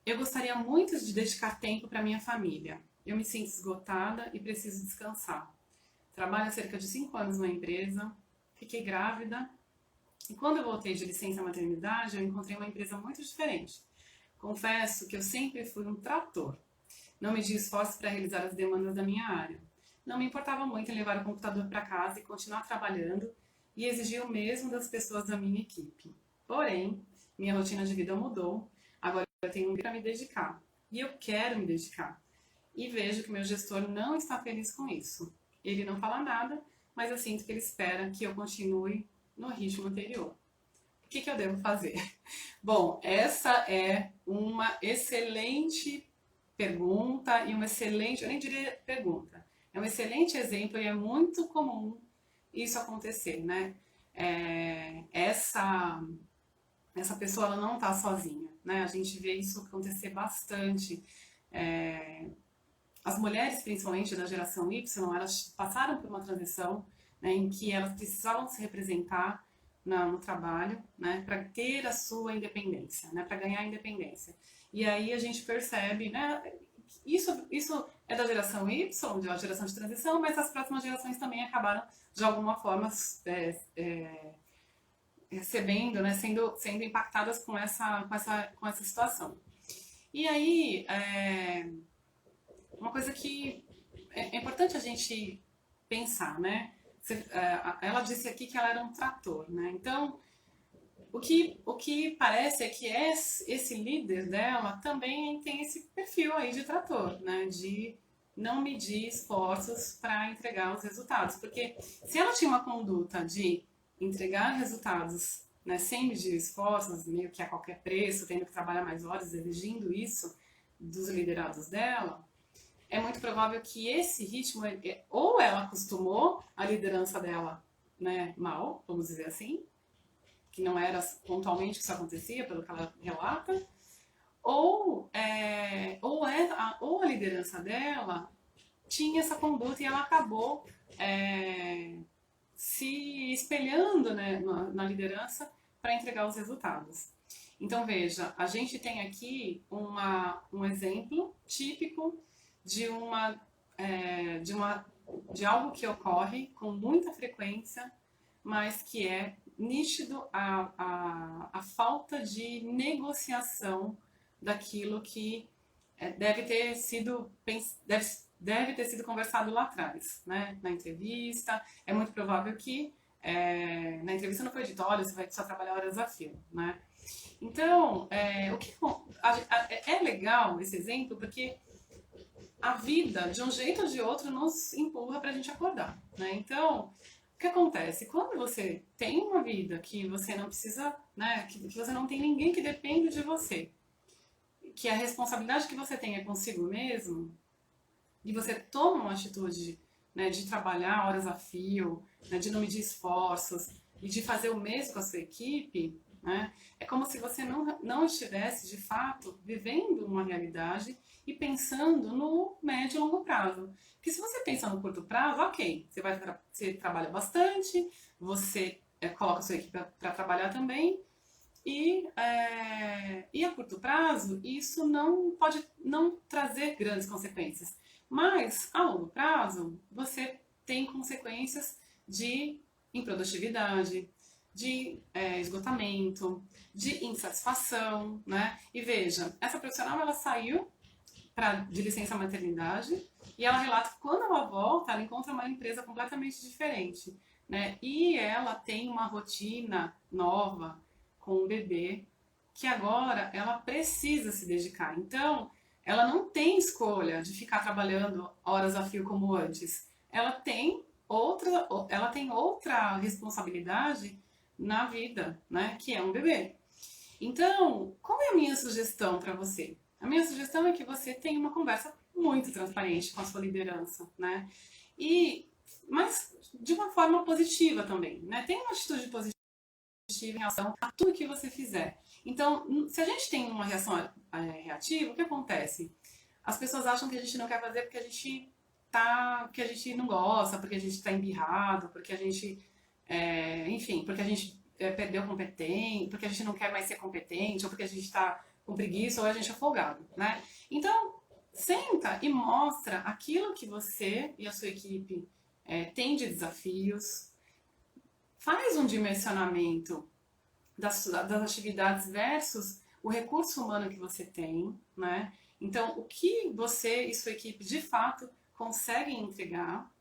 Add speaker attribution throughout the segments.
Speaker 1: Eu gostaria muito de dedicar tempo para minha família. Eu me sinto esgotada e preciso descansar. Trabalho há cerca de 5 anos numa empresa, fiquei grávida e quando eu voltei de licença maternidade, eu encontrei uma empresa muito diferente. Confesso que eu sempre fui um trator. Não medi esforços para realizar as demandas da minha área. Não me importava muito em levar o computador para casa e continuar trabalhando e exigia o mesmo das pessoas da minha equipe. Porém, minha rotina de vida mudou, agora eu tenho um para me dedicar. E eu quero me dedicar. E vejo que meu gestor não está feliz com isso. Ele não fala nada, mas eu sinto que ele espera que eu continue no ritmo anterior. O que eu devo fazer? Bom, essa é uma excelente pergunta e uma excelente, eu nem diria pergunta, é um excelente exemplo e é muito comum isso acontecer, né? Essa pessoa ela não está sozinha, né? A gente vê isso acontecer bastante. É, as mulheres, principalmente da geração Y, elas passaram por uma transição, né, em que elas precisavam se representar no trabalho, né, para ter a sua independência, né, para ganhar a independência. E aí a gente percebe, né, isso é da geração Y, da geração de transição, mas as próximas gerações também acabaram de alguma forma recebendo, né, sendo impactadas com essa situação. E aí, uma coisa que é importante a gente pensar, né? Ela disse aqui que ela era um trator, né? Então, o que parece é que esse líder dela também tem esse perfil aí de trator, né? De não medir esforços para entregar os resultados. Porque se ela tinha uma conduta de entregar resultados, né, sem medir esforços, meio que a qualquer preço, tendo que trabalhar mais horas, exigindo isso dos liderados dela, é muito provável que esse ritmo, ou ela acostumou a liderança dela, né, mal, vamos dizer assim, que não era pontualmente que isso acontecia, pelo que ela relata, ou a liderança dela tinha essa conduta e ela acabou se espelhando, né, na liderança para entregar os resultados. Então veja, a gente tem aqui um exemplo típico de de algo que ocorre com muita frequência, mas que é nítido a falta de negociação daquilo que deve ter sido conversado lá atrás, né? Na entrevista. É muito provável que na entrevista não foi dito, olha, você vai só trabalhar horas a fio, né? Então, é legal esse exemplo porque a vida, de um jeito ou de outro, nos empurra para a gente acordar, né? Então, o que acontece? Quando você tem uma vida que você não precisa, né, que você não tem ninguém que depende de você, que a responsabilidade que você tem é consigo mesmo, e você toma uma atitude, né, de trabalhar horas a fio, né, de não medir esforços e de fazer o mesmo com a sua equipe, né, é como se você não estivesse, de fato, vivendo uma realidade e pensando no médio e longo prazo. Porque se você pensa no curto prazo, ok, você trabalha bastante, você coloca a sua equipe para trabalhar também, e a curto prazo, isso não pode não trazer grandes consequências. Mas, a longo prazo, você tem consequências de improdutividade, de esgotamento, de insatisfação, né? E veja, essa profissional ela saiu de licença maternidade e ela relata que quando ela volta, ela encontra uma empresa completamente diferente, né? E ela tem uma rotina nova com o bebê que agora ela precisa se dedicar. Então, ela não tem escolha de ficar trabalhando horas a fio como antes. Ela tem outra responsabilidade na vida, né? Que é um bebê. Então, qual é a minha sugestão para você? A minha sugestão é que você tenha uma conversa muito transparente com a sua liderança, né? Mas de uma forma positiva também, né? Tenha uma atitude positiva em relação a tudo que você fizer. Então, se a gente tem uma reação reativa, o que acontece? As pessoas acham que a gente não quer fazer porque que a gente não gosta, porque a gente está embirrado, porque a gente, enfim, porque a gente perdeu competência, porque a gente não quer mais ser competente, ou porque a gente está com preguiça ou a gente é folgado, né? Então, senta e mostra aquilo que você e a sua equipe tem de desafios, faz um dimensionamento das atividades versus o recurso humano que você tem, né? Então, o que você e sua equipe de fato conseguem entregar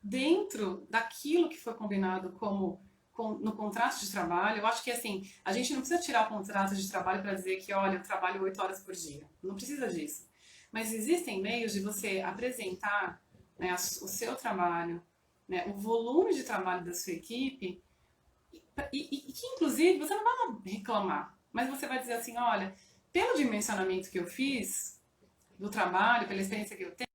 Speaker 1: dentro daquilo que foi combinado no contrato de trabalho. Eu acho que assim, a gente não precisa tirar o contrato de trabalho para dizer que, olha, eu trabalho 8 horas por dia. Não precisa disso. Mas existem meios de você apresentar, né, o seu trabalho, né, o volume de trabalho da sua equipe e que, inclusive, você não vai reclamar, mas você vai dizer assim, olha, pelo dimensionamento que eu fiz do trabalho, pela experiência que eu tenho,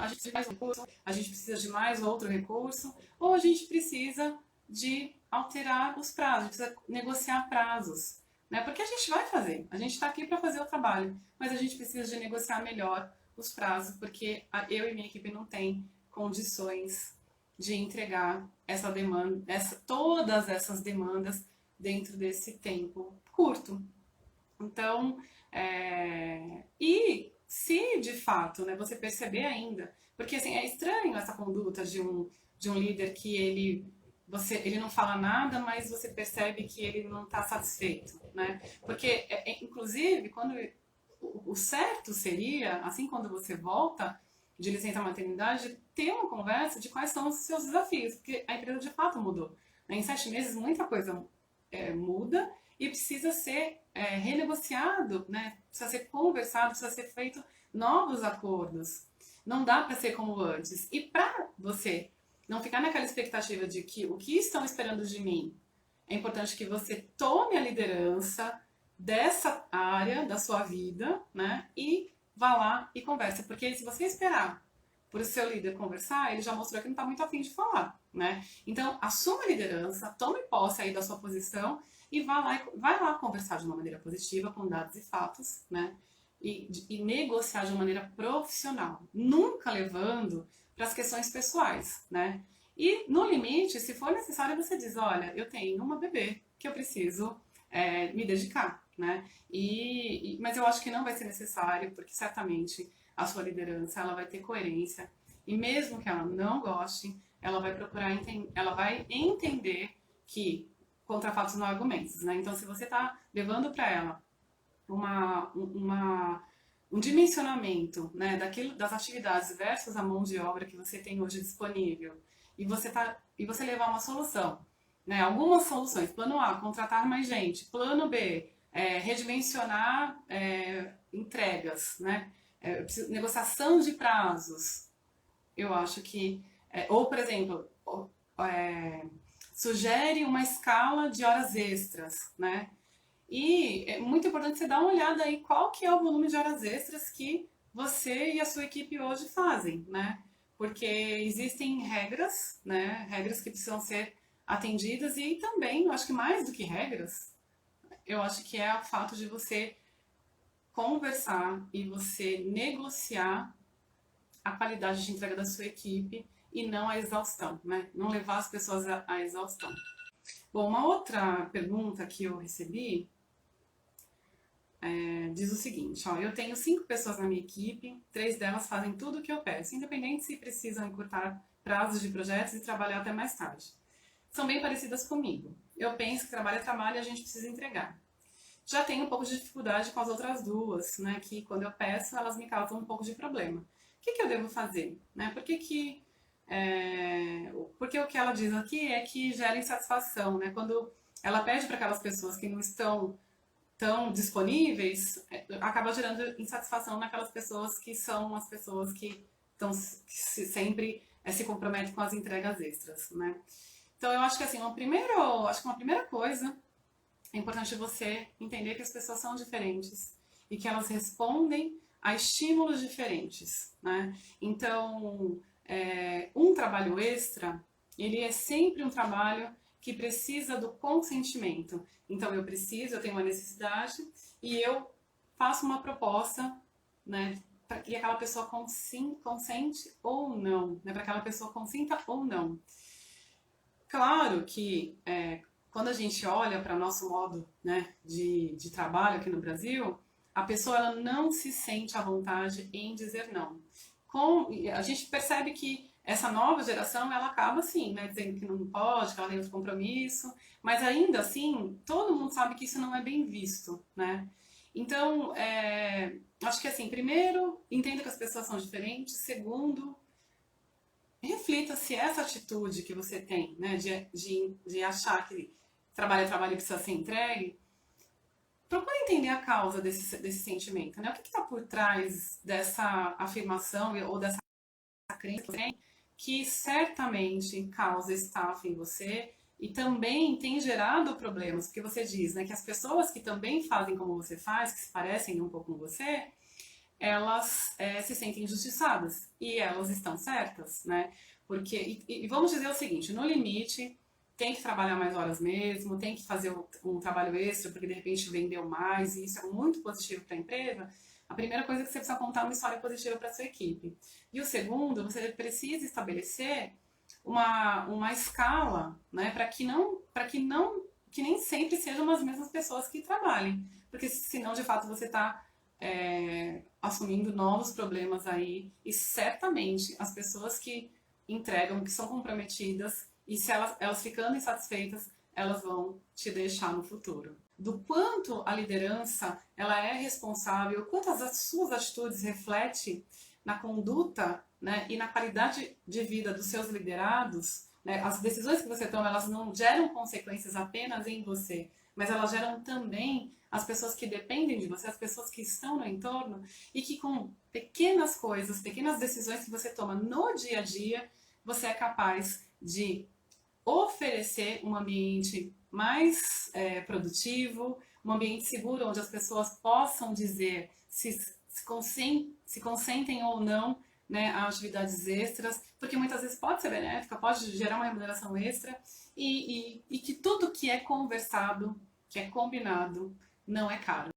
Speaker 1: a gente precisa de mais um recurso, a gente precisa de mais outro recurso, ou a gente precisa de alterar os prazos, a gente precisa negociar prazos, né? Porque a gente vai fazer, a gente está aqui para fazer o trabalho, mas a gente precisa de negociar melhor os prazos, porque eu e minha equipe não tem condições de entregar essa demanda, todas essas demandas dentro desse tempo curto. Então, e se de fato, né, você perceber ainda, porque assim, é estranho essa conduta de um líder que ele não fala nada, mas você percebe que ele não está satisfeito, né? Porque, inclusive, quando o certo seria, assim, quando você volta de licença maternidade, ter uma conversa de quais são os seus desafios, porque a empresa de fato mudou, né? Em 7 meses muita coisa muda e precisa ser renegociado, né? Precisa ser conversado, precisa ser feito novos acordos. Não dá para ser como antes. E para você não ficar naquela expectativa de que o que estão esperando de mim, é importante que você tome a liderança dessa área da sua vida, né? E vá lá e converse. Porque se você esperar por o seu líder conversar, ele já mostrou que não está muito afim de falar, né? Então, assuma a liderança, tome posse aí da sua posição e vai lá conversar de uma maneira positiva, com dados e fatos, né? E negociar de uma maneira profissional, nunca levando para as questões pessoais, né? E no limite, se for necessário, você diz, olha, eu tenho uma bebê que eu preciso me dedicar, né? Mas eu acho que não vai ser necessário, porque certamente a sua liderança ela vai ter coerência e mesmo que ela não goste, ela vai procurar ela vai entender que contra fatos não há argumentos, né? Então, se você está levando para ela um dimensionamento, né, das atividades versus a mão de obra que você tem hoje disponível e você levar uma solução, né, algumas soluções, plano A, contratar mais gente, plano B, redimensionar entregas, né, negociação de prazos, eu acho que, ou por exemplo, sugere uma escala de horas extras, né, e é muito importante você dar uma olhada aí qual que é o volume de horas extras que você e a sua equipe hoje fazem, né? Porque existem regras, né? Regras que precisam ser atendidas e também, eu acho que mais do que regras, eu acho que é o fato de você conversar e você negociar a qualidade de entrega da sua equipe e não a exaustão, né? Não levar as pessoas à exaustão. Bom, uma outra pergunta que eu recebi diz o seguinte, ó, eu tenho 5 pessoas na minha equipe, 3 delas fazem tudo o que eu peço, independente se precisam encurtar prazos de projetos e trabalhar até mais tarde. São bem parecidas comigo. Eu penso que trabalho é trabalho e a gente precisa entregar. Já tenho um pouco de dificuldade com as outras duas, né, que quando eu peço, elas me causam um pouco de problema. O que eu devo fazer? Né? Porque o que ela diz aqui é que gera insatisfação, né? Quando ela pede para aquelas pessoas que não estão tão disponíveis, acaba gerando insatisfação naquelas pessoas que são as pessoas que sempre se comprometem com as entregas extras, né? Então eu acho que assim, uma primeira coisa é importante você entender que as pessoas são diferentes e que elas respondem a estímulos diferentes, né? Então, um trabalho extra, ele é sempre um trabalho que precisa do consentimento. Então, eu tenho uma necessidade e eu faço uma proposta, né, para que aquela pessoa consente ou não, né, para que aquela pessoa consinta ou não. Claro que quando a gente olha para nosso modo, né, de trabalho aqui no Brasil, a pessoa ela não se sente à vontade em dizer não. A gente percebe que essa nova geração ela acaba assim, né, dizendo que não pode, que ela tem outro compromisso, mas ainda assim todo mundo sabe que isso não é bem visto, né? Então, acho que assim, primeiro, entenda que as pessoas são diferentes. Segundo, reflita se essa atitude que você tem, né, de achar que trabalho é trabalho e precisa ser entregue, procure entender a causa desse sentimento, né? O que está por trás dessa afirmação ou dessa crença que você tem, que certamente causa estafa em você e também tem gerado problemas, porque você diz, né, que as pessoas que também fazem como você faz, que se parecem um pouco com você, elas se sentem injustiçadas e elas estão certas, né? Porque, e vamos dizer o seguinte, no limite, tem que trabalhar mais horas mesmo, tem que fazer um trabalho extra porque de repente vendeu mais e isso é muito positivo para a empresa. A primeira coisa é que você precisa contar uma história positiva para a sua equipe. E o segundo, você precisa estabelecer uma escala, né, que nem sempre sejam as mesmas pessoas que trabalhem, porque senão de fato você está assumindo novos problemas aí e certamente as pessoas que entregam, que são comprometidas e se elas ficando insatisfeitas, elas vão te deixar no futuro. Do quanto a liderança ela é responsável, quanto as suas atitudes refletem na conduta, né, e na qualidade de vida dos seus liderados, né, as decisões que você toma, elas não geram consequências apenas em você, mas elas geram também as pessoas que dependem de você, as pessoas que estão no entorno e que com pequenas coisas, pequenas decisões que você toma no dia a dia, você é capaz de oferecer um ambiente mais produtivo, um ambiente seguro onde as pessoas possam dizer se consentem ou não, né, a atividades extras, porque muitas vezes pode ser benéfica, pode gerar uma remuneração extra e que tudo que é conversado, que é combinado, não é caro.